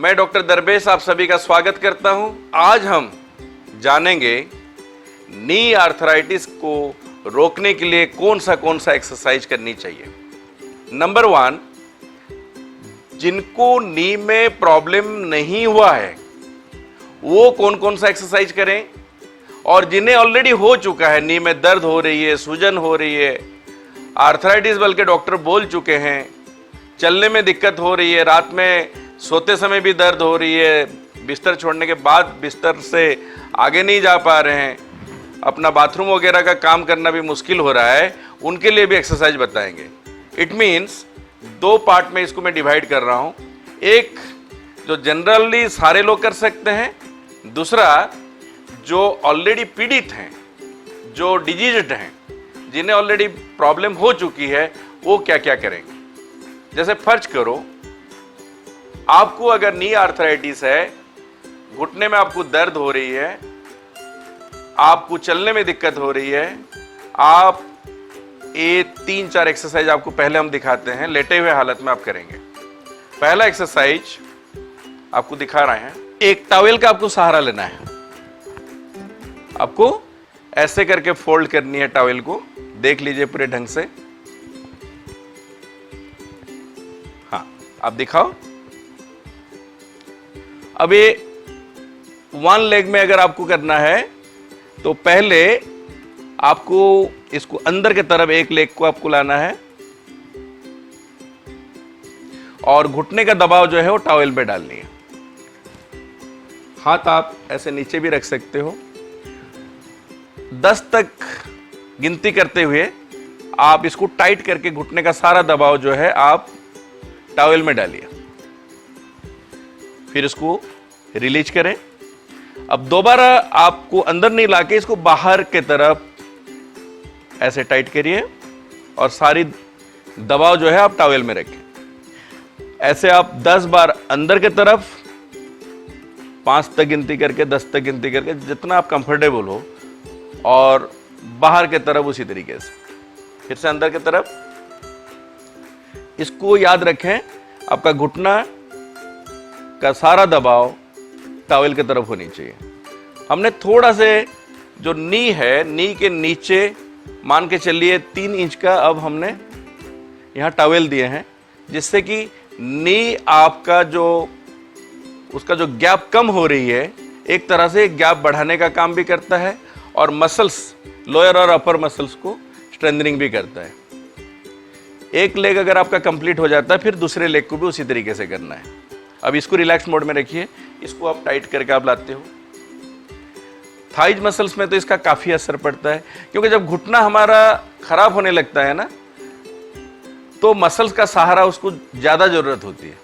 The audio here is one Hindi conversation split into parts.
मैं डॉक्टर दरवेश आप सभी का स्वागत करता हूं। आज हम जानेंगे नी आर्थराइटिस को रोकने के लिए कौन सा एक्सरसाइज करनी चाहिए। नंबर 1, जिनको नी में प्रॉब्लम नहीं हुआ है वो कौन सा एक्सरसाइज करें, और जिन्हें ऑलरेडी हो चुका है, नी में दर्द हो रही है, सूजन हो रही है, आर्थराइटिस बल्कि डॉक्टर बोल चुके हैं, चलने में दिक्कत हो रही है, रात में सोते समय भी दर्द हो रही है, बिस्तर छोड़ने के बाद बिस्तर से आगे नहीं जा पा रहे हैं, अपना बाथरूम वगैरह का काम करना भी मुश्किल हो रहा है, उनके लिए भी एक्सरसाइज बताएंगे। इट मीन्स 2 पार्ट में इसको मैं डिवाइड कर रहा हूं। एक जो जनरली सारे लोग कर सकते हैं, दूसरा जो ऑलरेडी पीड़ित हैं, जो डिजीज्ड हैं, जिन्हें ऑलरेडी प्रॉब्लम हो चुकी है, वो क्या क्या करेंगे। जैसे फर्ज करो आपको अगर नी आर्थराइटिस है, घुटने में आपको दर्द हो रही है, आपको चलने में दिक्कत हो रही है, आप ये 3-4 एक्सरसाइज आपको पहले हम दिखाते हैं, लेटे हुए हालत में आप करेंगे। पहला एक्सरसाइज आपको दिखा रहे हैं। एक टॉवेल का आपको सहारा लेना है, आपको ऐसे करके फोल्ड करनी है टॉवेल को, देख लीजिए पूरे ढंग से। हाँ, आप दिखाओ। अब ये 1 लेग में अगर आपको करना है तो पहले आपको इसको अंदर की तरफ एक लेग को आपको लाना है और घुटने का दबाव जो है वो टॉवेल पे डालनी है। हाथ आप ऐसे नीचे भी रख सकते हो। 10 तक गिनती करते हुए आप इसको टाइट करके घुटने का सारा दबाव जो है आप टॉवेल में डालिए, फिर इसको रिलीज करें। अब दोबारा आपको अंदर नहीं लाके इसको बाहर के तरफ ऐसे टाइट करिए और सारी दबाव जो है आप टॉवेल में रखें। ऐसे आप 10 बार अंदर के तरफ, 5 तक गिनती करके, 10 तक गिनती करके, जितना आप कंफर्टेबल हो, और बाहर के तरफ उसी तरीके से, फिर से अंदर की तरफ। इसको याद रखें, आपका घुटना का सारा दबाव टॉवेल की तरफ होनी चाहिए। हमने थोड़ा से जो नी है, नी के नीचे मान के चलिए 3 इंच का अब हमने यहाँ टॉवेल दिए हैं, जिससे कि नी आपका जो उसका जो गैप कम हो रही है, एक तरह से गैप बढ़ाने का काम भी करता है और मसल्स, लोअर और अपर मसल्स को स्ट्रेंथनिंग भी करता है। एक लेग अगर आपका कंप्लीट हो जाता है, फिर दूसरे लेग को भी उसी तरीके से करना है। अब इसको रिलैक्स मोड में रखिए, इसको आप टाइट करके आप लाते हो। थाइज मसल्स में तो इसका काफी असर पड़ता है, क्योंकि जब घुटना हमारा खराब होने लगता है ना, तो मसल्स का सहारा उसको ज्यादा जरूरत होती है।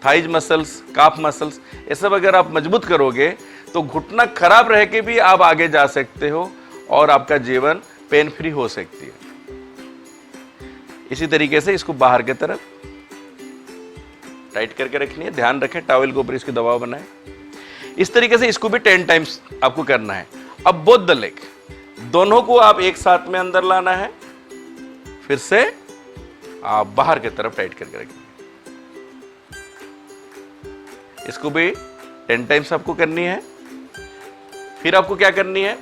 थाइज मसल्स, काफ मसल्स, ये सब अगर आप मजबूत करोगे तो घुटना खराब रह के भी आप आगे जा सकते हो और आपका जीवन पेन फ्री हो सकती है। इसी तरीके से इसको बाहर की तरफ टाइट करके रखनी है। ध्यान रखें टॉवेल के ऊपर इसकी दबाव बनाएं। इस तरीके से इसको भी 10 टाइम्स आपको करना है। अब बोथ द लेग, दोनों को आप एक साथ में अंदर लाना है, फिर से आप बाहर की तरफ टाइट करके रखेंगे। इसको भी 10 टाइम्स आपको करनी है। फिर आपको क्या करनी है,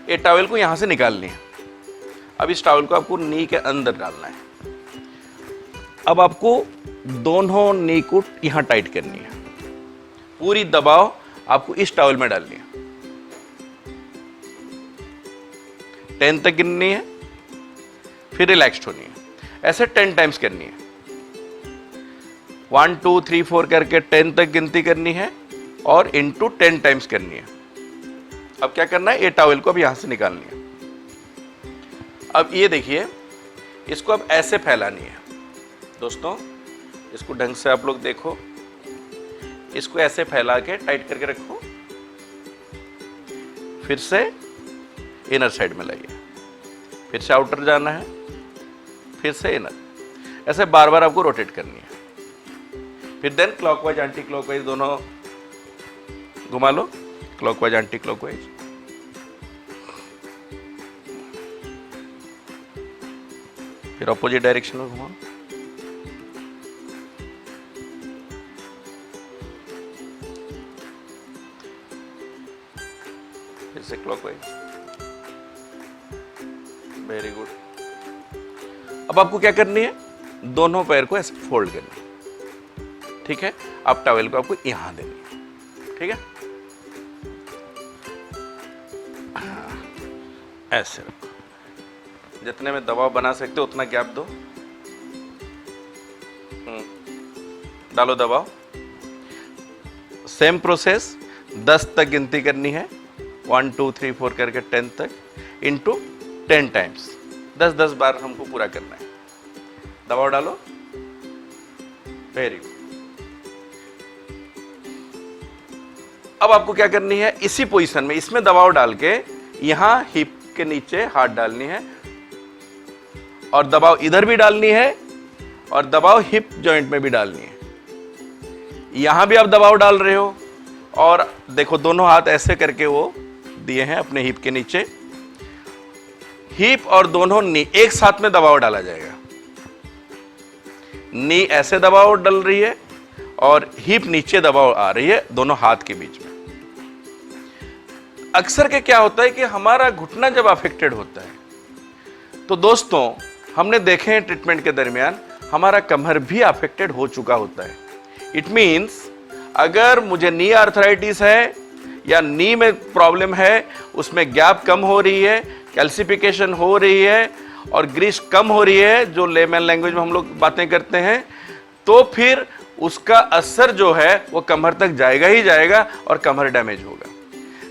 ये टॉवेल को यहां से निकालनी है। अब इस टॉवेल को आपको नी के अंदर डालना है। अब आपको दोनों नी को यहां टाइट करनी है। पूरी दबाव आपको इस टॉवेल में डालनी है। 10 तक गिननी है, फिर रिलैक्स्ड होनी है। ऐसे 10 टाइम्स करनी है। 1 2 3 4 करके 10 तक गिनती करनी है और इनटू 10 टाइम्स करनी है। अब क्या करना है, ये टॉवेल को अब यहां से निकालनी है। अब ये देखिए, इसको अब ऐसे फैलानी है। दोस्तों, इसको ढंग से आप लोग देखो, इसको ऐसे फैला के टाइट करके रखो, फिर से इनर साइड में लाइए, फिर से आउटर जाना है, फिर से इनर, ऐसे बार बार आपको रोटेट करनी है। फिर देन क्लॉकवाइज एंटी क्लॉकवाइज दोनों घुमा लो, क्लॉकवाइज एंटी क्लॉकवाइज। फिर अपोजिट डायरेक्शन में घुमाओ। फिर से क्लॉकवाइज। Very good. अब आपको क्या करनी है, दोनों पैर को ऐसे फोल्ड करनी है, ठीक है। अब टॉवेल को आपको यहां देनी है, ठीक है। ऐसे रखो, जितने में दबाव बना सकते हो उतना गैप दो। डालो दबाव। सेम प्रोसेस 10 तक गिनती करनी है, 1 2 3 4 करके 10 तक, इंटू 10 टाइम्स, 10-10 बार हमको पूरा करना है। दबाव डालो। Very good. अब आपको क्या करनी है, इसी पोजीशन में इसमें दबाव डाल के यहां हिप के नीचे हाथ डालनी है, और दबाव इधर भी डालनी है, और दबाव हिप जॉइंट में भी डालनी है। यहां भी आप दबाव डाल रहे हो, और देखो दोनों हाथ ऐसे करके वो दिए हैं अपने हिप के नीचे। हिप और दोनों नी एक साथ में दबाव डाला जाएगा। नी ऐसे दबाव डल रही है और हिप नीचे दबाव आ रही है दोनों हाथ के बीच में। अक्सर के क्या होता है कि हमारा घुटना जब अफेक्टेड होता है तो दोस्तों हमने देखे हैं ट्रीटमेंट के दरमियान हमारा कमर भी अफेक्टेड हो चुका होता है। इट मींस अगर मुझे नी आर्थराइटिस है या नी में प्रॉब्लम है, उसमें गैप कम हो रही है, कैल्सिफिकेशन हो रही है और ग्रीस कम हो रही है, जो लेमन लैंग्वेज में हम लोग बातें करते हैं, तो फिर उसका असर जो है वो कमर तक जाएगा ही जाएगा और कमर डैमेज होगा।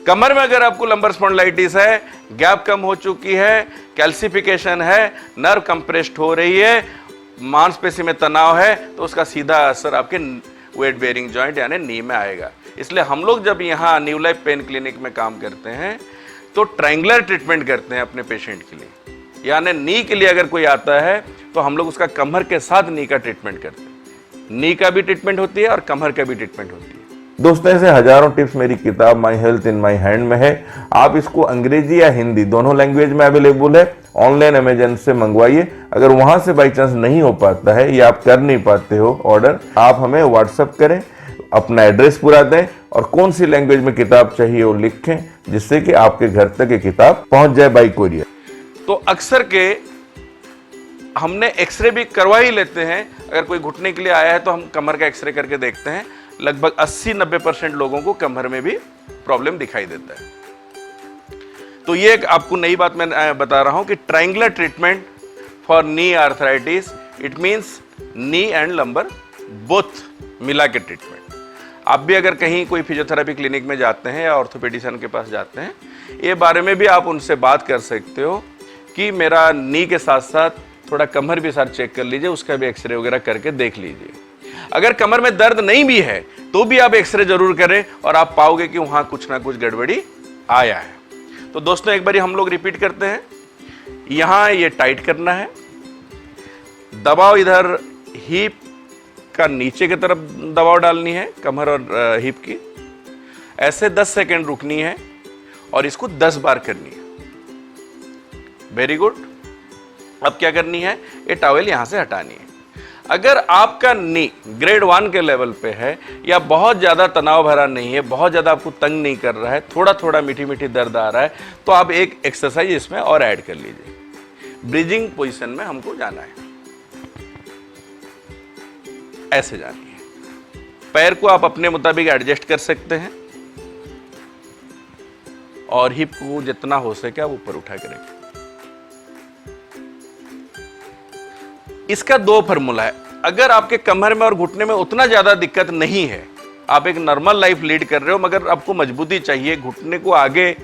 कमर में अगर आपको लंबर स्पॉन्डिलाइटिस है, गैप कम हो चुकी है, कैल्सिफिकेशन है, नर्व कंप्रेस्ड हो रही है, मांसपेशी में तनाव है, तो उसका सीधा असर आपके वेट बेयरिंग जॉइंट यानी नी में आएगा। इसलिए हम लोग जब यहाँ न्यू लाइफ पेन क्लिनिक में काम करते हैं तो ट्रायंगुलर ट्रीटमेंट करते हैं अपने पेशेंट के लिए। यानी नी के लिए अगर कोई आता है तो हम लोग उसका कमर के साथ नी का ट्रीटमेंट करते हैं। नी का भी ट्रीटमेंट होती है और कमर का भी ट्रीटमेंट होती है। दोस्तों ऐसे हजारों टिप्स मेरी किताब my health in my hand में है। आप इसको अंग्रेजी या हिंदी दोनों लैंग्वेज में अवेलेबल है। ऑनलाइन अमेजन से मंगवाइए। अगर वहां से बाई चांस नहीं हो पाता है या आप कर नहीं पाते हो ऑर्डर, आप हमें व्हाट्सएप करें, अपना एड्रेस पूरा दें और कौन सी लैंग्वेज में किताब चाहिए वो लिखें, जिससे कि आपके घर तक ये किताब पहुंच जाए बाई कोरियर। तो अक्सर के हमने एक्सरे भी करवा ही लेते हैं। अगर कोई घुटने के लिए आया है तो हम कमर का एक्सरे करके देखते हैं। लगभग 80-90% लोगों को कमर में भी प्रॉब्लम दिखाई देता है। तो ये एक आपको नई बात मैं बता रहा हूं कि triangular treatment for knee arthritis, it means knee and lumbar both मिला के ट्रीटमेंट। आप भी अगर कहीं कोई फिजियोथेरेपी क्लिनिक में जाते हैं या ऑर्थोपेडिशियन के पास जाते हैं, ये बारे में भी आप उनसे बात कर सकते हो कि मेरा नी के साथ साथ थोड़ा कमर भी साथ चेक कर लीजिए, उसका भी एक्सरे वगैरह करके देख लीजिए। अगर कमर में दर्द नहीं भी है तो भी आप एक्सरे जरूर करें और आप पाओगे कि वहां कुछ ना कुछ गड़बड़ी आया है। तो दोस्तों एक बारी हम लोग रिपीट करते हैं। यहां ये टाइट करना है, दबाव इधर हिप का नीचे की तरफ दबाव डालनी है, कमर और हिप की, ऐसे 10 सेकेंड रुकनी है और इसको 10 बार करनी है। Very good. अब क्या करनी है, ये टॉवेल यहां से हटानी है। अगर आपका नी ग्रेड 1 के लेवल पे है या बहुत ज़्यादा तनाव भरा नहीं है, बहुत ज़्यादा आपको तंग नहीं कर रहा है, थोड़ा थोड़ा मीठी मीठी दर्द आ रहा है, तो आप एक एक्सरसाइज इसमें और ऐड कर लीजिए। ब्रीजिंग पोजीशन में हमको जाना है, ऐसे जानी है। पैर को आप अपने मुताबिक एडजस्ट कर सकते हैं और हिप को जितना हो सके आप ऊपर उठा करेंगे। इसका 2 फॉर्मूला है। अगर आपके कमर में और घुटने में उतना ज्यादा दिक्कत नहीं है, आप एक नॉर्मल लाइफ लीड कर रहे हो, मगर आपको मजबूती चाहिए, घुटने को आगे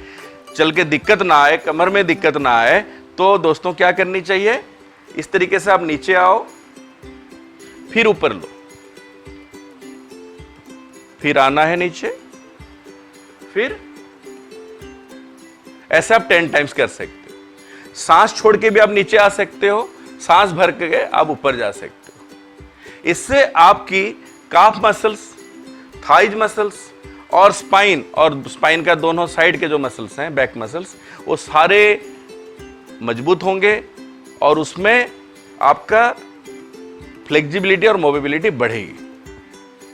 चल के दिक्कत ना आए, कमर में दिक्कत ना आए, तो दोस्तों क्या करनी चाहिए, इस तरीके से आप नीचे आओ, फिर ऊपर लो, फिर आना है नीचे, फिर ऐसे आप 10 टाइम्स कर सकते हो। सांस छोड़ के भी आप नीचे आ सकते हो, सांस भर के आप ऊपर जा सकते हो। इससे आपकी काफ मसल्स, थाइज मसल्स और स्पाइन का दोनों साइड के जो मसल्स हैं, बैक मसल्स, वो सारे मजबूत होंगे और उसमें आपका फ्लेक्सिबिलिटी और मोबिलिटी बढ़ेगी।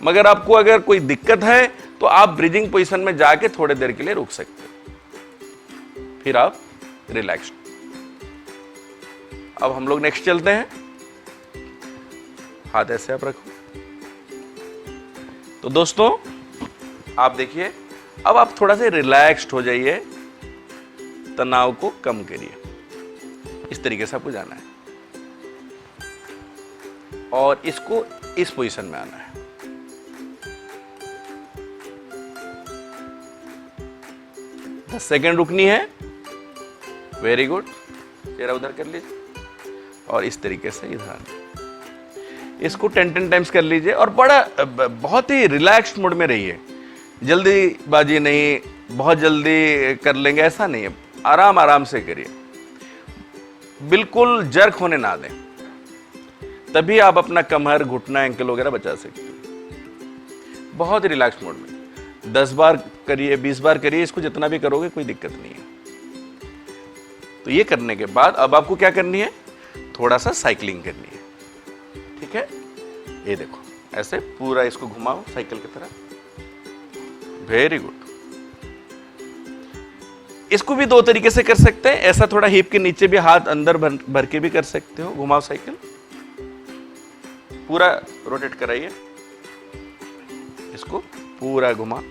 मगर आपको अगर कोई दिक्कत है तो आप ब्रीदिंग पोजीशन में जाके थोड़ी देर के लिए रुक सकते हो। फिर आप रिलैक्स। अब हम लोग नेक्स्ट चलते हैं। हाथ ऐसे आप रखो। तो दोस्तों आप देखिए, अब आप थोड़ा सा रिलैक्स्ड हो जाइए, तनाव को कम करिए। इस तरीके से आपको जाना है और इसको इस पोजीशन में आना है। 10 सेकेंड रुकनी है। Very good. चेहरा उधर कर लीजिए और इस तरीके से इधर आना। इसको 10 टाइम्स कर लीजिए और बहुत ही रिलैक्स्ड मोड में रहिए। जल्दीबाजी नहीं, बहुत जल्दी कर लेंगे ऐसा नहीं है, आराम आराम से करिए, बिल्कुल जर्क होने ना दें, तभी आप अपना कमर, घुटना, एंकल वगैरह बचा सकते हैं। बहुत ही रिलैक्स मोड में 10 बार करिए, 20 बार करिए, इसको जितना भी करोगे कोई दिक्कत नहीं है। तो ये करने के बाद अब आपको क्या करनी है, थोड़ा सा साइकिलिंग करनी है। ठीक है, ये देखो ऐसे पूरा इसको घुमाओ साइकिल की तरह। Very good. इसको भी 2 तरीके से कर सकते हैं। ऐसा थोड़ा हिप के नीचे भी हाथ अंदर भर के भी कर सकते हो। घुमाओ साइकिल, पूरा रोटेट कराइए, इसको पूरा घुमा।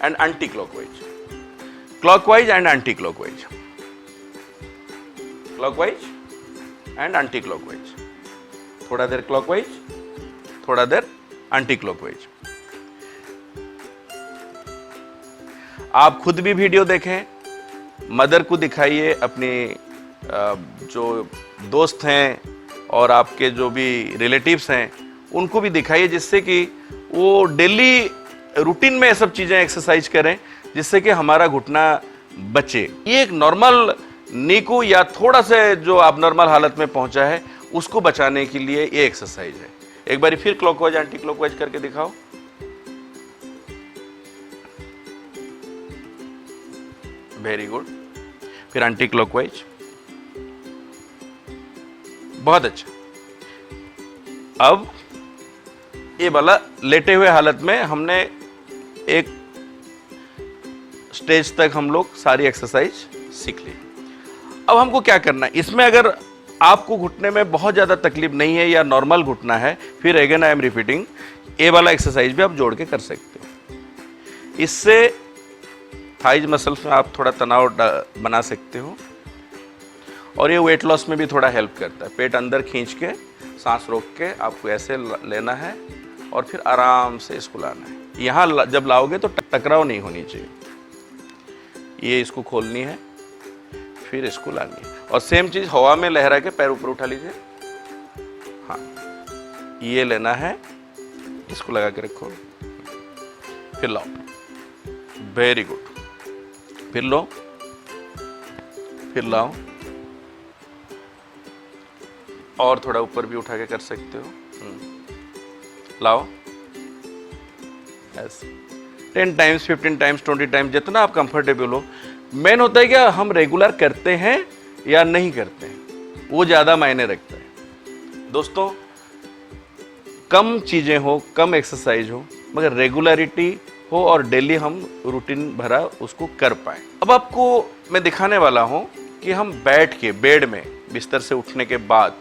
And anticlockwise, clockwise and anticlockwise, clockwise and anti clockwise. थोड़ा देर क्लॉकवाइज, थोड़ा देर एंटी क्लॉकवाइज। आप खुद भी वीडियो देखें, मदर को दिखाइए, अपने जो दोस्त हैं और आपके जो भी रिलेटिव्स हैं उनको भी दिखाइए, जिससे कि वो डेली रूटीन में ये सब चीज़ें एक्सरसाइज करें, जिससे कि हमारा घुटना बचे। ये एक नॉर्मल नी को या थोड़ा सा जो आप नॉर्मल हालत में पहुंचा है उसको बचाने के लिए ये एक्सरसाइज है। एक बार फिर क्लॉकवाइज एंटी क्लॉकवाइज करके दिखाओ। Very good. फिर एंटी क्लॉकवाइज। बहुत अच्छा। अब ये वाला लेटे हुए हालत में हमने एक स्टेज तक हम लोग सारी एक्सरसाइज सीख ली। अब हमको क्या करना है, इसमें अगर आपको घुटने में बहुत ज़्यादा तकलीफ नहीं है या नॉर्मल घुटना है, फिर अगेन आई एम रिपीटिंग, ये वाला एक्सरसाइज भी आप जोड़ के कर सकते हो। इससे थाइज मसल्स में आप थोड़ा तनाव बना सकते हो और ये वेट लॉस में भी थोड़ा हेल्प करता है। पेट अंदर खींच के, सांस रोक के आपको ऐसे लेना है और फिर आराम से इसको लाना है। यहाँ जब लाओगे तो टकराव नहीं होनी चाहिए। ये इसको खोलनी है, फिर इसको लानी है और सेम चीज़ हवा में लहरा के पैर ऊपर उठा लीजिए। हाँ, ये लेना है, इसको लगा के रखो, फिर लाओ। Very good. फिर लो, फिर लाओ और थोड़ा ऊपर भी उठा के कर सकते हो। लाओ ऐसे 10 टाइम्स, 15 टाइम्स, 20 टाइम्स, जितना आप कंफर्टेबल हो। मेन होता है क्या हम रेगुलर करते हैं या नहीं करते हैं, वो ज़्यादा मायने रखता है। दोस्तों, कम चीज़ें हो, कम एक्सरसाइज हो, मगर रेगुलरिटी हो और डेली हम रूटीन भरा उसको कर पाए। अब आपको मैं दिखाने वाला हूँ कि हम बैठ के बेड में बिस्तर से उठने के बाद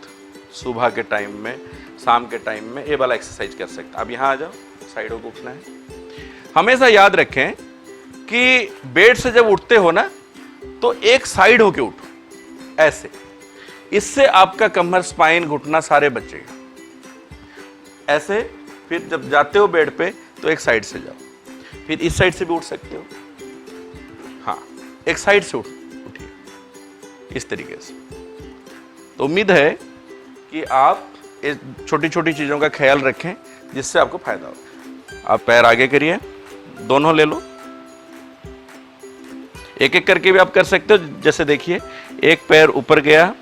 सुबह के टाइम में, शाम के टाइम में ये वाला एक्सरसाइज कर सकते हैं। अब यहाँ आ जाओ, साइडों को उठना है। हमेशा याद रखें कि बेड से जब उठते हो ना तो एक साइड होके उठो ऐसे। इससे आपका कमर, स्पाइन, घुटना सारे बचेगा। ऐसे फिर जब जाते हो बेड पे तो एक साइड से जाओ, फिर इस साइड से भी उठ सकते हो। हाँ, एक साइड से उठिए इस तरीके से। तो उम्मीद है कि आप इस छोटी छोटी चीज़ों का ख्याल रखें जिससे आपको फायदा हो। आप पैर आगे करिए, दोनों ले लो, एक एक करके भी आप कर सकते हो। जैसे देखिए, एक पैर ऊपर गया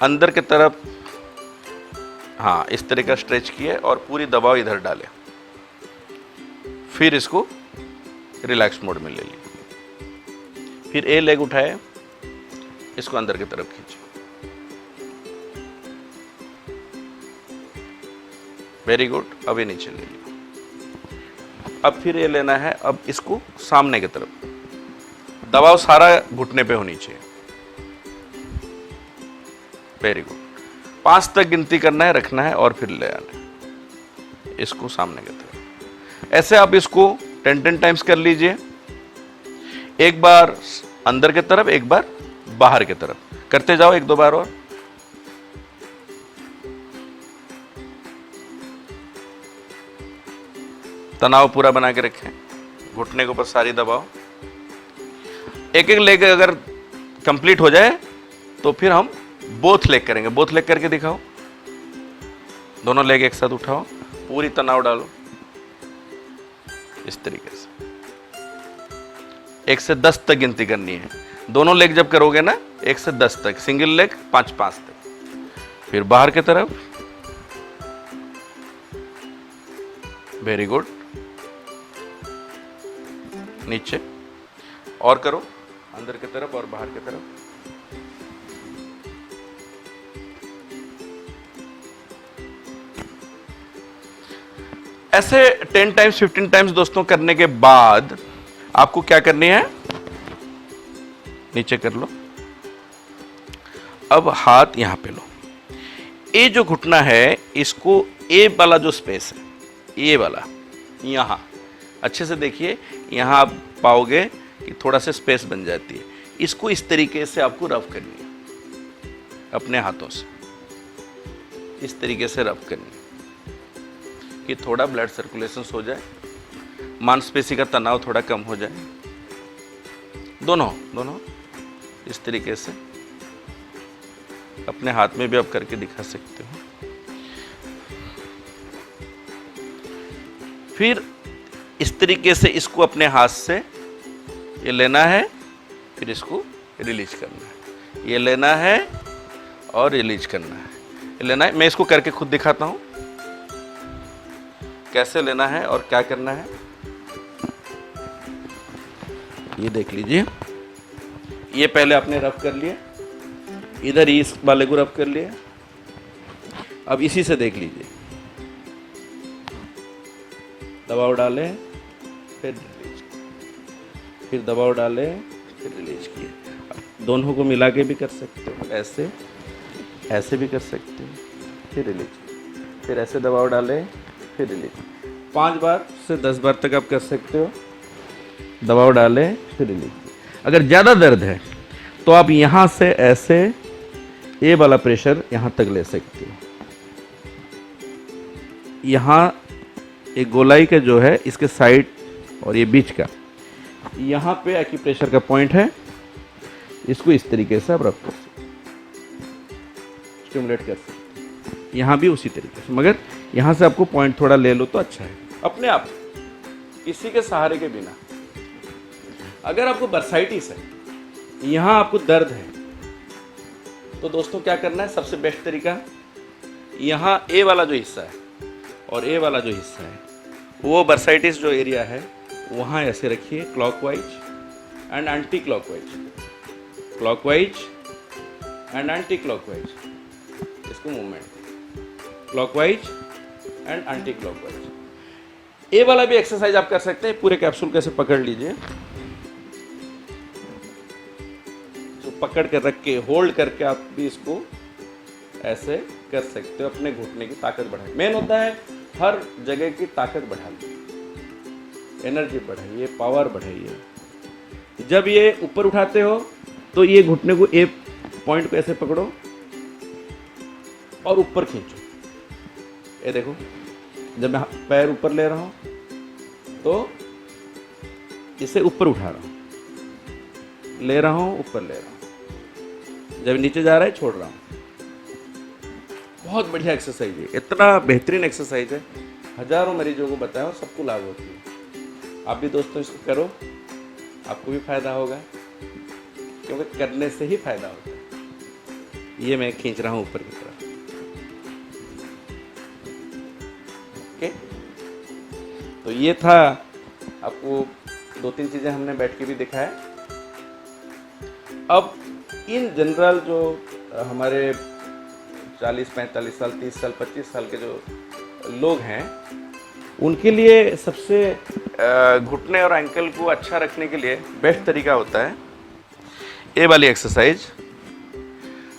अंदर की तरफ, हाँ इस तरह का स्ट्रेच किए और पूरी दबाव इधर डाले, फिर इसको रिलैक्स मोड में ले लिए। फिर ए लेग उठाए, इसको अंदर की तरफ खींचे। Very good. अब ये नीचे ले लिया। अब फिर ये लेना है, अब इसको सामने की तरफ दबाव सारा घुटने पे होनी चाहिए। Very good. 5 तक गिनती करना है, रखना है और फिर ले आना है इसको सामने की तरफ। ऐसे आप इसको 10 टाइम्स कर लीजिए, एक बार अंदर की तरफ, एक बार बाहर की तरफ, करते जाओ 1-2 बार और। तनाव पूरा बना के रखें, घुटने के ऊपर सारी दबाओ। एक एक लेग अगर कंप्लीट हो जाए तो फिर हम बोथ लेग करेंगे। बोथ लेग करके दिखाओ, दोनों लेग एक साथ उठाओ, पूरी तनाव डालो इस तरीके से। 1 से 10 तक गिनती करनी है। दोनों लेग जब करोगे ना 1 से 10 तक, सिंगल लेग 5-5 तक, फिर बाहर की तरफ। Very good. नीचे और करो, अंदर की तरफ और बाहर की तरफ। ऐसे 10 टाइम्स 15 टाइम्स दोस्तों करने के बाद आपको क्या करनी है, नीचे कर लो। अब हाथ यहां पे लो। ये जो घुटना है इसको, ए वाला जो स्पेस है, ये वाला यहां अच्छे से देखिए, यहां आप पाओगे कि थोड़ा सा स्पेस बन जाती है। इसको इस तरीके से आपको रब करनी है अपने हाथों से, इस तरीके से रब करनी है कि थोड़ा ब्लड सर्कुलेशन हो जाए, मांसपेशी का तनाव थोड़ा कम हो जाए। दोनों दोनों इस तरीके से अपने हाथ में भी आप करके दिखा सकते हो। फिर इस तरीके से इसको अपने हाथ से ये लेना है, फिर इसको रिलीज करना है। ये लेना है और रिलीज करना है, ये लेना है। मैं इसको करके खुद दिखाता हूं कैसे लेना है और क्या करना है। ये देख लीजिए, ये पहले आपने रब कर लिया, इधर इस वाले को रब कर लिया। अब इसी से देख लीजिए, दबाव डालें फिर रिलीज, फिर दबाव डालें फिर रिलीज किए। दोनों को मिला के भी कर सकते हो, ऐसे ऐसे भी कर सकते हो, फिर रिलीज, फिर ऐसे दबाव डालें फिर रिलीज। 5 बार से 10 बार तक आप कर सकते हो। दबाव डालें फिर रिलीज। अगर ज़्यादा दर्द है तो आप यहाँ से ऐसे ये वाला प्रेशर यहाँ तक ले सकते हो। यहाँ एक गोलाई का जो है इसके साइड और ये बीच का, यहाँ पे एक्यूप्रेशर का पॉइंट है। इसको इस तरीके से आप रख कर सकते, स्टिमुलेट कर सकते। यहाँ भी उसी तरीके से, मगर यहाँ से आपको पॉइंट थोड़ा ले लो तो अच्छा है, अपने आप, किसी के सहारे के बिना। अगर आपको बर्साइटिस है, यहाँ आपको दर्द है, तो दोस्तों क्या करना है, सबसे बेस्ट तरीका, यहाँ ए वाला जो हिस्सा है और ए वाला जो हिस्सा है, वो बर्साइटिस जो एरिया है वहाँ ऐसे रखिए, clockwise and anticlockwise, clockwise and anticlockwise. इसको movement clockwise and anticlockwise. A वाला भी एक्सरसाइज आप कर सकते हैं। पूरे कैप्सूल कैसे पकड़ लीजिए, तो पकड़ कर रख के होल्ड करके आप भी इसको ऐसे कर सकते हो। अपने घुटने की ताकत बढ़ाए। मेन होता है हर जगह की ताकत बढ़ाइए, एनर्जी बढ़ाइए, पावर बढ़ाइए। जब ये ऊपर उठाते हो तो ये घुटने को, ए पॉइंट को ऐसे पकड़ो और ऊपर खींचो। ये देखो, जब मैं पैर ऊपर ले रहा हूं तो इसे ऊपर उठा रहा हूं, ले रहा हूं, ऊपर ले रहा हूं। जब नीचे जा रहा है छोड़ रहा हूं। बहुत बढ़िया एक्सरसाइज है, इतना बेहतरीन एक्सरसाइज है। हजारों मरीजों को बताया और सबको लाभ होती है। आप भी दोस्तों इसको करो, आपको भी फायदा होगा, क्योंकि करने से ही फायदा होता है। ये मैं खींच रहा हूं ऊपर की तरफ। ओके, तो ये था, आपको 2-3 चीजें हमने बैठ के भी दिखाया। अब इन जनरल जो हमारे 40-45 साल, 30 साल, 25 साल के जो लोग हैं, उनके लिए सबसे घुटने और एंकल को अच्छा रखने के लिए बेस्ट तरीका होता है ए वाली एक्सरसाइज,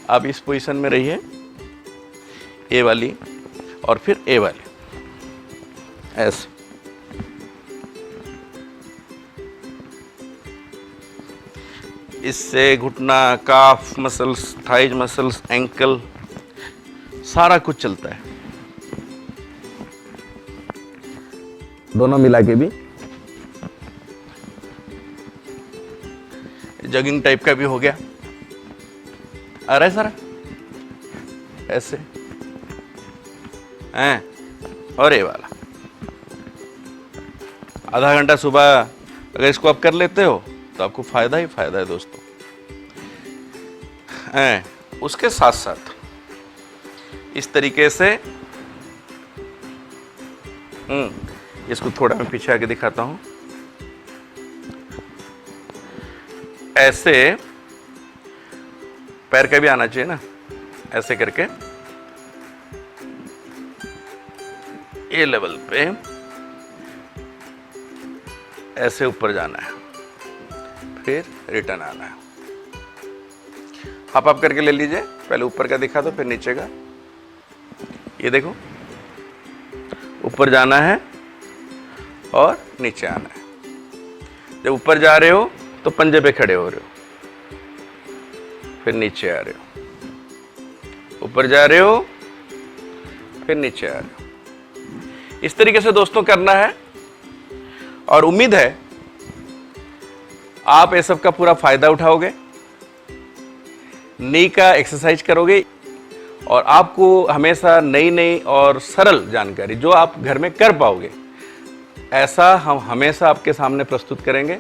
आप इस पोजीशन में रहिए, ए वाली और फिर ए वाली, ऐसे। इससे घुटना, काफ मसल्स, थाइज मसल्स, एंकल, सारा कुछ चलता है। दोनों मिला के भी जॉगिंग टाइप का भी हो गया। आ रहा है सारा ऐसे हैं। और ये वाला आधा घंटा सुबह अगर इसको आप कर लेते हो तो आपको फायदा ही फायदा है दोस्तों। हैं, उसके साथ साथ इस तरीके से इसको थोड़ा मैं पीछे आके दिखाता हूं। ऐसे पैर का भी आना चाहिए ना, ऐसे करके ए लेवल पे ऐसे ऊपर जाना है, फिर रिटर्न आना है। आप करके ले लीजिए, पहले ऊपर का दिखा दो फिर नीचे का। ये देखो, ऊपर जाना है और नीचे आना है। जब ऊपर जा रहे हो तो पंजे पे खड़े हो रहे हो, फिर नीचे आ रहे हो, ऊपर जा रहे हो, फिर नीचे आ रहे हो। इस तरीके से दोस्तों करना है और उम्मीद है आप ये सब का पूरा फायदा उठाओगे, नी का एक्सरसाइज करोगे और आपको हमेशा नई नई और सरल जानकारी जो आप घर में कर पाओगे, ऐसा हम हमेशा आपके सामने प्रस्तुत करेंगे।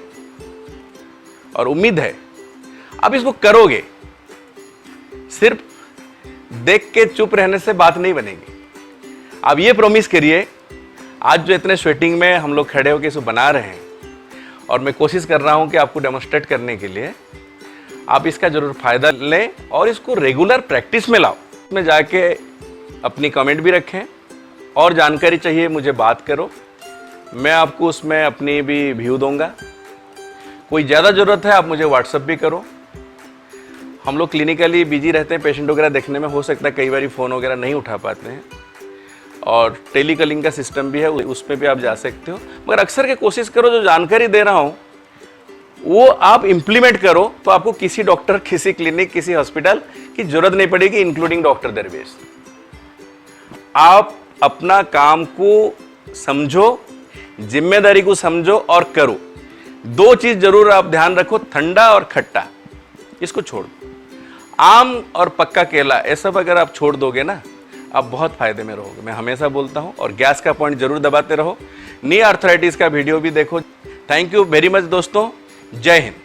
और उम्मीद है आप इसको करोगे। सिर्फ देख के चुप रहने से बात नहीं बनेगी। आप ये प्रॉमिस करिए, आज जो इतने स्वेटिंग में हम लोग खड़े होकर इसको बना रहे हैं और मैं कोशिश कर रहा हूं कि आपको डेमोन्स्ट्रेट करने के लिए, आप इसका जरूर फायदा लें और इसको रेगुलर प्रैक्टिस में लाओ। में जाके अपनी कमेंट भी रखें और जानकारी चाहिए मुझे बात करो, मैं आपको उसमें अपनी भी व्यू दूंगा। कोई ज़्यादा ज़रूरत है आप मुझे व्हाट्सअप भी करो। हम लोग क्लिनिकली बिजी रहते हैं, पेशेंट वगैरह देखने में, हो सकता है कई बार फ़ोन वगैरह नहीं उठा पाते हैं और टेलीकॉलिंग का सिस्टम भी है, उस पर भी आप जा सकते हो। मगर अक्सर के कोशिश करो जो जानकारी दे रहा हूँ वो आप इम्प्लीमेंट करो तो आपको किसी डॉक्टर, किसी क्लिनिक, किसी हॉस्पिटल की जरूरत नहीं पड़ेगी, इंक्लूडिंग डॉक्टर दरवेश। आप अपना काम को समझो, जिम्मेदारी को समझो और करो। दो चीज जरूर आप ध्यान रखो, ठंडा और खट्टा, इसको छोड़ दो। आम और पक्का केला, ये सब अगर आप छोड़ दोगे ना, आप बहुत फायदे में रहोगे, मैं हमेशा बोलता हूं। और गैस का पॉइंट जरूर दबाते रहो। नी आर्थराइटिस का वीडियो भी देखो। थैंक यू वेरी मच दोस्तों, जय हिंद।